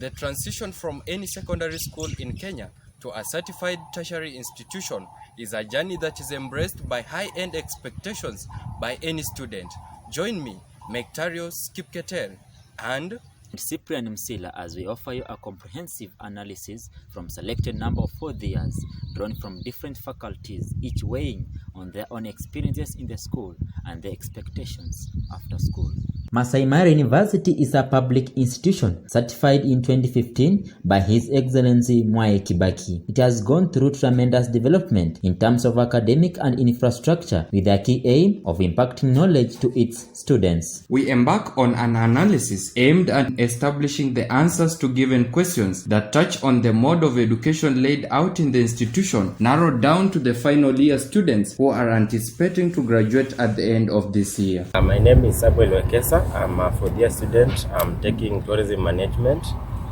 The transition from any secondary school in Kenya to a certified tertiary institution is a journey that is embraced by high-end expectations by any student. Join me, Mektarios Kipketer, and Cyprian Msila as we offer you a comprehensive analysis from selected number of 4th years drawn from different faculties, each weighing on their own experiences in the school and their expectations after school. Masai Mara University is a public institution certified in 2015 by His Excellency Mwai Kibaki. It has gone through tremendous development in terms of academic and infrastructure with a key aim of impacting knowledge to its students. We embark on an analysis aimed at establishing the answers to given questions that touch on the mode of education laid out in the institution, narrowed down to the final year students who are anticipating to graduate at the end of this year. My name is Samuel Wekesa. I'm a 4th year student. I'm taking tourism management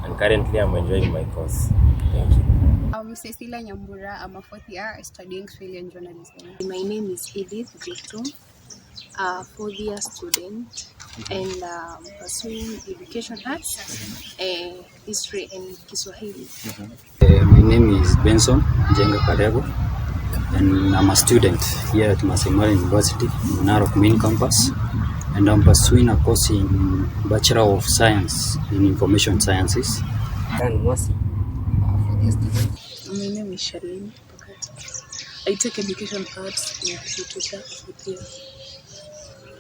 and currently I'm enjoying my course. Thank you. I'm Cecilia Nyambura. I'm a 4th year studying Australian journalism. My name is Edith Gletum, a 4th year student and pursuing education arts, history and Kiswahili. My name is Benson Jenga Karego and I'm a student here at Masai Mara University, Narok Main Campus. And I'm pursuing a course in Bachelor of Science in Information Sciences. And Mwasi, for the student. My name is Charlene Pakati. I take education arts in Kisutuka.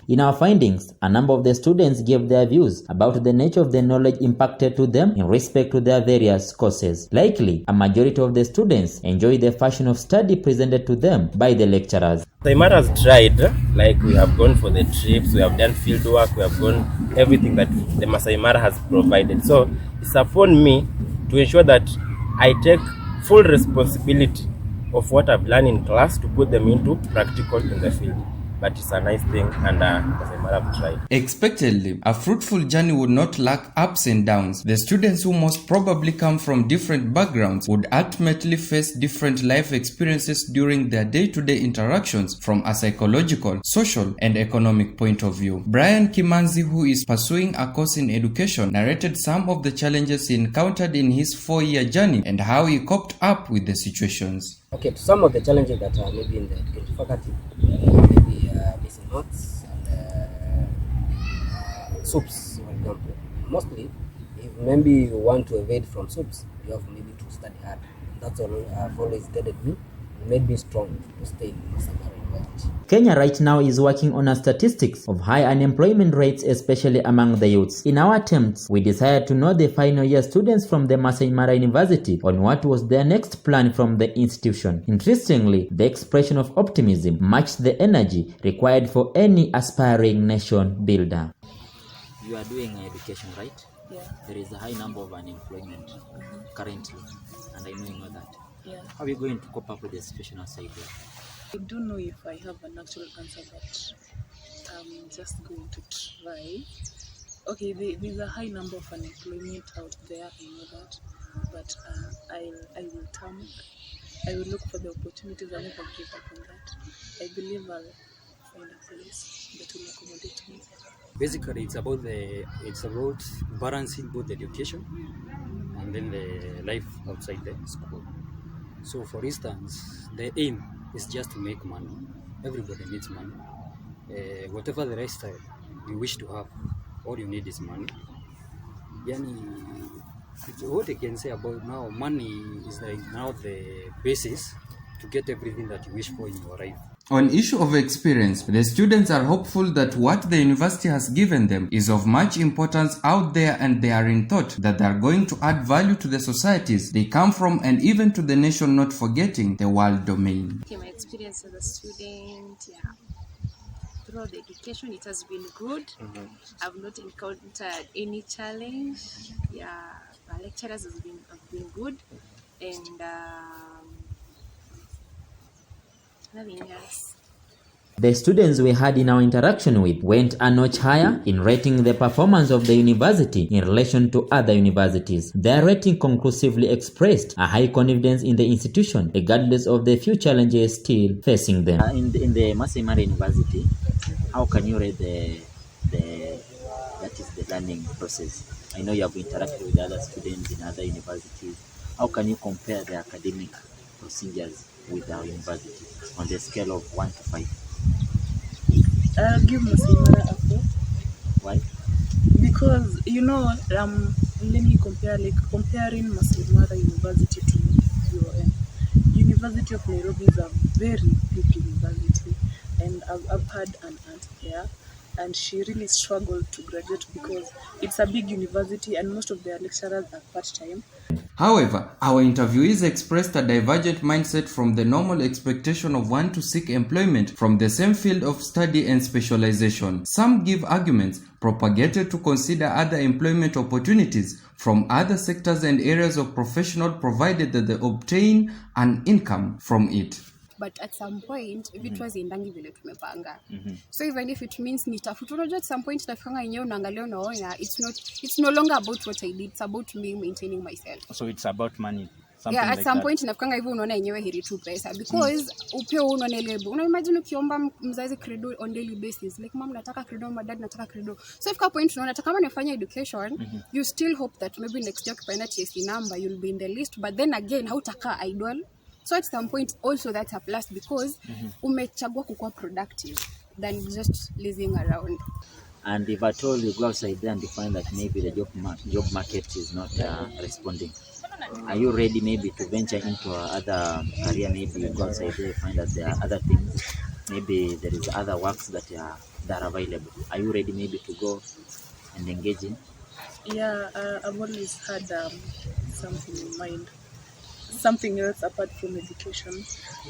In our findings, a number of the students gave their views about the nature of the knowledge impacted to them in respect to their various courses. Likely, a majority of the students enjoy the fashion of study presented to them by the lecturers. Masai Mara has tried, like we have gone for the trips, we have done field work, we have gone everything that the Masai Mara has provided. So it's upon me to ensure that I take full responsibility of what I've learned in class to put them into practical in the field. But it's a nice thing and Masai Mara have tried. Expectedly, a fruitful journey would not lack ups and downs. The students who most probably come from different backgrounds would ultimately face different life experiences during their day-to-day interactions from a psychological, social, and economic point of view. Brian Kimanzi, who is pursuing a course in education, narrated some of the challenges he encountered in his 4-year journey and how he coped up with the situations. Okay, to some of the challenges that are maybe in the education faculty, maybe missing notes and soups, for example. Mostly, if maybe you want to evade from soups, you have maybe to study hard. That's all I've always guided me and made me strong to stay in Masai Mara University. Kenya right now is working on a statistics of high unemployment rates, especially among the youths. In our attempts, we decided to know the final year students from the Masai Mara University on what was their next plan from the institution. Interestingly, the expression of optimism matched the energy required for any aspiring nation builder. You are doing education, right? Yeah. There is a high number of unemployment currently, and I know you know that. Yeah. How are you going to cope up with the situation outside there? I don't know if I have an actual answer, but I'm just going to try. Okay, there's a high number of unemployment out there, I know that, but I will look for the opportunities. I'll never give up on that. I believe I'll find a place that will accommodate me. Basically, it's about balancing both education and then the life outside the school. So, for instance, the aim is just to make money. Everybody needs money. Whatever the lifestyle you wish to have, all you need is money. What I can say about now, money is like now the basis to get everything that you wish for in your life. On issue of experience, the students are hopeful that what the university has given them is of much importance out there, and they are in thought that they are going to add value to the societies they come from and even to the nation, not forgetting the world domain. Okay, my experience as a student, throughout the education, it has been good. I've not encountered any challenge. My lecturers have been good, and nothing else. The students we had in our interaction with went a notch higher in rating the performance of the university in relation to other universities. Their rating conclusively expressed a high confidence in the institution, regardless of the few challenges still facing them. In the Masai Mara University, how can you rate the learning process? I know you have interacted with other students in other universities. How can you compare the academic procedures with our university on the scale of 1 to 5? I'll give Masai Mara a 4. Why? Because let me compare, like comparing Masai Mara University to UON. University of Nairobi is a very big university, and I've had an aunt there, and she really struggled to graduate because it's a big university and most of their lecturers are part-time. However, our interviewees expressed a divergent mindset from the normal expectation of one to seek employment from the same field of study and specialization. Some give arguments propagated to consider other employment opportunities from other sectors and areas of professional, provided that they obtain an income from it. But at some point vitu haziendangi vile tumepanga. So even if it means nitafuta, unajua at some point nafanga yenyewe unaangalia unaona it's no longer about what I did, it's about me maintaining myself. So it's about money. Yeah, at some point nafanga hivyo unaona yenyewe heri tu pesa, because upeo unaona lebo. Una imagine ukiomba mzazi credo on daily basis, like mom nataka credo, my dad nataka credo. So if ka point unaona hata kama nafanya education, you still hope that maybe next year ukipanda TSC number you'll be in the list, but then again hautaka idol. So at some point also that's a plus, because umechagua kukua productive than just lazing around. And if at all you go outside there and you find that maybe the job market is not responding, are you ready maybe to venture into other career? Maybe you go outside there and find that there are other things, maybe there is other works that are available. Are you ready maybe to go and engage in? Yeah, I've always had something in mind. Something else apart from education.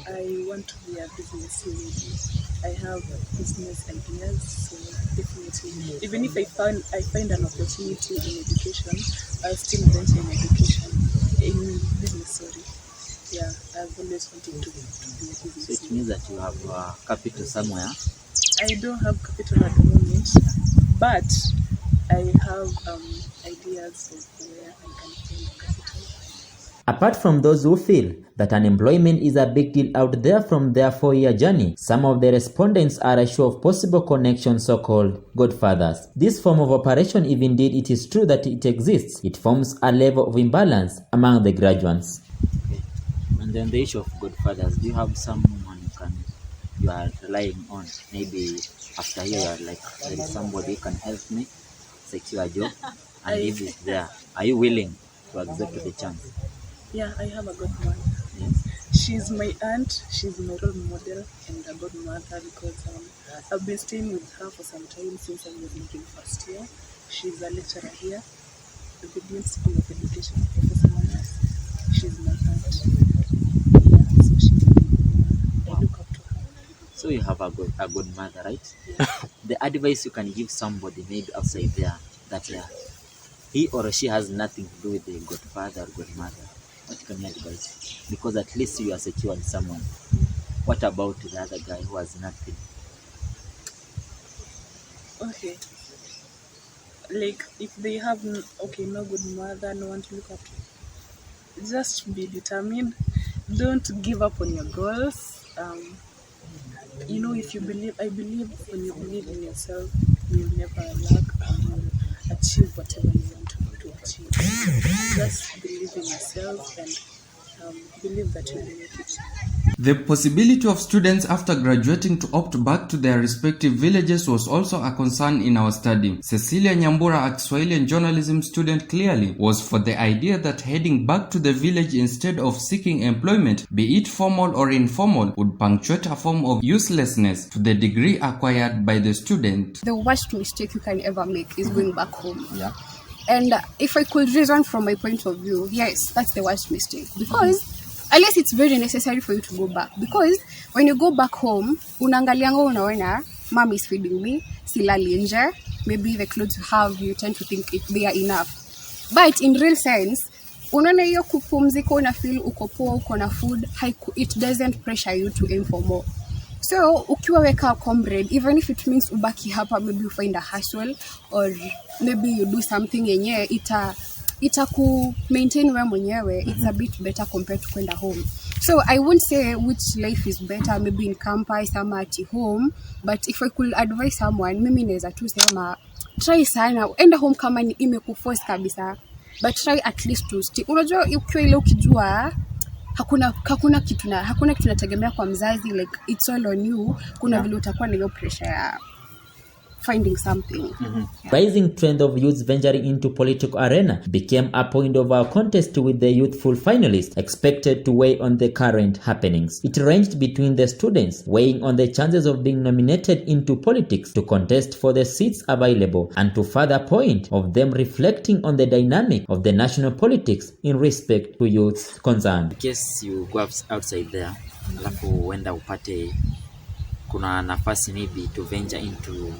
I want to be a business lady. I have business ideas, so definitely, even if I find an opportunity in education, I'll still venture in business. Sorry, yeah, I've always wanted to be a business. So it means that you have capital somewhere. I don't have capital at the moment, but I have ideas of where I can find capital. Apart from those who feel that unemployment is a big deal out there from their 4-year journey, some of the respondents are unsure of possible connections, so-called godfathers. This form of operation, if indeed it is true that it exists, it forms a level of imbalance among the graduates. Okay. And then the issue of godfathers, do you have someone you are relying on? Maybe after here you are like, there is somebody who can help me secure a job, and if it's there, are you willing to accept the chance? Yeah, I have a godmother. Yes. She's my aunt, she's my role model and a godmother, because I've been staying with her for some time since I was in first year. She's a lecturer here at the Dean School of Education, Professor Manas. She's my aunt. Yeah, so she's my godmother. I look up to her. So you have a good mother, right? Yeah. The advice you can give somebody maybe outside there that he or she has nothing to do with the godfather or godmother, what can you advise? Because at least you are secure in someone. What about the other guy who has nothing? Okay. Like if they have no good mother, no one to look up to, just be determined. Don't give up on your goals. If you believe, I believe when you believe in yourself, you'll never lack and you'll achieve whatever you want to achieve. Just believe in yourself and believe that you'll make it. The possibility of students after graduating to opt back to their respective villages was also a concern in our study. Cecilia Nyambura, a Kiswahili and journalism student, clearly was for the idea that heading back to the village instead of seeking employment, be it formal or informal, would punctuate a form of uselessness to the degree acquired by the student. The worst mistake you can ever make is going back home. Yeah. And if I could reason from my point of view, yes, that's the worst mistake. Because unless it's very necessary for you to go back. Because when you go back home, unaangalianga unaona, mom is feeding me, silali nje, maybe the clothes you have, you tend to think they are enough. But in real sense, unaona hiyo kupumzika, una feel uko poa, uko na food, it doesn't pressure you to aim for more. So, ukiwa weka comrade, even if it means ubaki hapa, maybe you find a hustle, or maybe you do something yenye, itaku maintain we mwenyewe, it's a bit better compared to kwenda home. So I won't say which life is better, maybe in campus or at home, but if I could advise someone, mimi naweza tu sema try sana, enda home kama ni imekuforce kabisa, but try at least to stick. Unajua ukiwa ile ukijua hakuna kitu nategemea kwa mzazi, like it's all on you. Kuna vile utakuwa na hiyo pressure ya finding something. Rising trend of youths venturing into political arena became a point of our contest with the youthful finalists expected to weigh on the current happenings. It ranged between the students weighing on the chances of being nominated into politics to contest for the seats available, and to further point of them reflecting on the dynamic of the national politics in respect to youths concerned. In case you go outside there, alafu wenda upate kuna nafasi maybe to venture into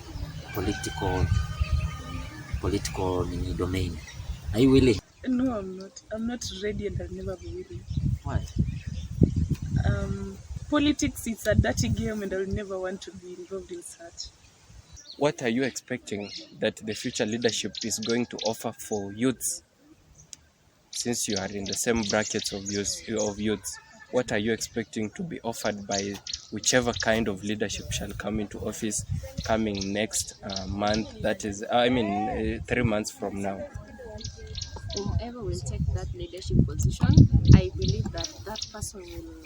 political domain. Are you willing? No, I'm not. I'm not ready, and I'll never be willing. What? Politics, it's a dirty game, and I'll never want to be involved in such. What are you expecting that the future leadership is going to offer for youths? Since you are in the same brackets of youths, what are you expecting to be offered by whichever kind of leadership shall come into office coming next month, that is, 3 months from now? Whoever will take that leadership position, I believe that that person will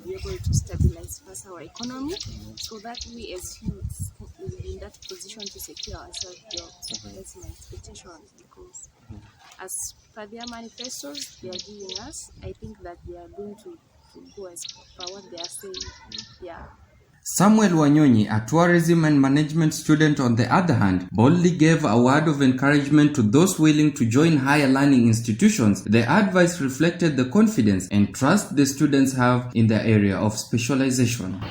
be able to stabilize first our economy, so that we as youths will be in that position to secure ourselves jobs. That's my expectation, because as per their manifestos they are giving us, I think that they are going to go as per what they are saying. Yeah. Samuel Wanyonyi, a tourism and management student on the other hand, boldly gave a word of encouragement to those willing to join higher learning institutions. The advice reflected the confidence and trust the students have in the area of specialization.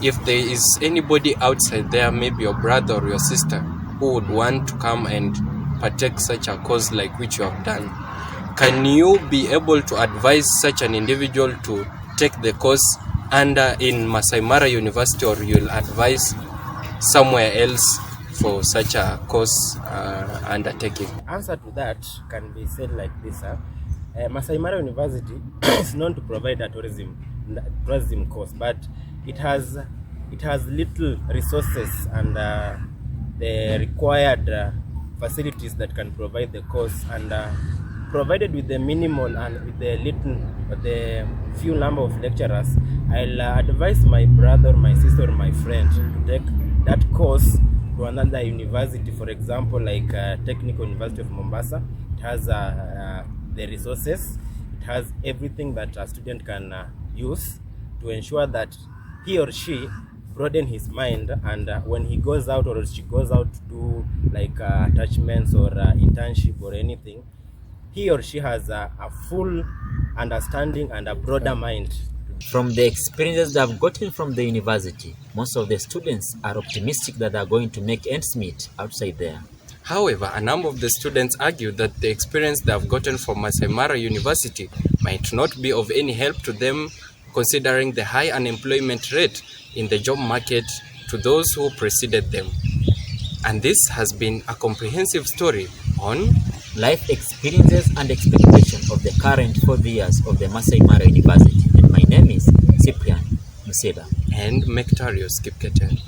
If there is anybody outside there, maybe your brother or your sister, who would want to come and partake such a course like which you have done, can you be able to advise such an individual to take the course in Masai Mara University, or you'll advise somewhere else for such a course undertaking? Answer to that can be said like this. Masai Mara University is known to provide a tourism course, but it has little resources and the required facilities that can provide the course, and provided with the minimal and with the few number of lecturers, I'll advise my brother, my sister, or my friend to take that course to another university. For example, like Technical University of Mombasa. It has the resources, it has everything that a student can use to ensure that he or she broaden his mind, and when he goes out or she goes out to do like attachments or internship or anything, he or she has a full understanding and a broader mind. From the experiences they have gotten from the university, most of the students are optimistic that they are going to make ends meet outside there. However, a number of the students argue that the experience they have gotten from Masai Mara University might not be of any help to them, considering the high unemployment rate in the job market to those who preceded them. And this has been a comprehensive story on life experiences and expectation of the current 4 years of the Masai Mara University. And my name is Cyprian Museda and Mectarius Kipketen.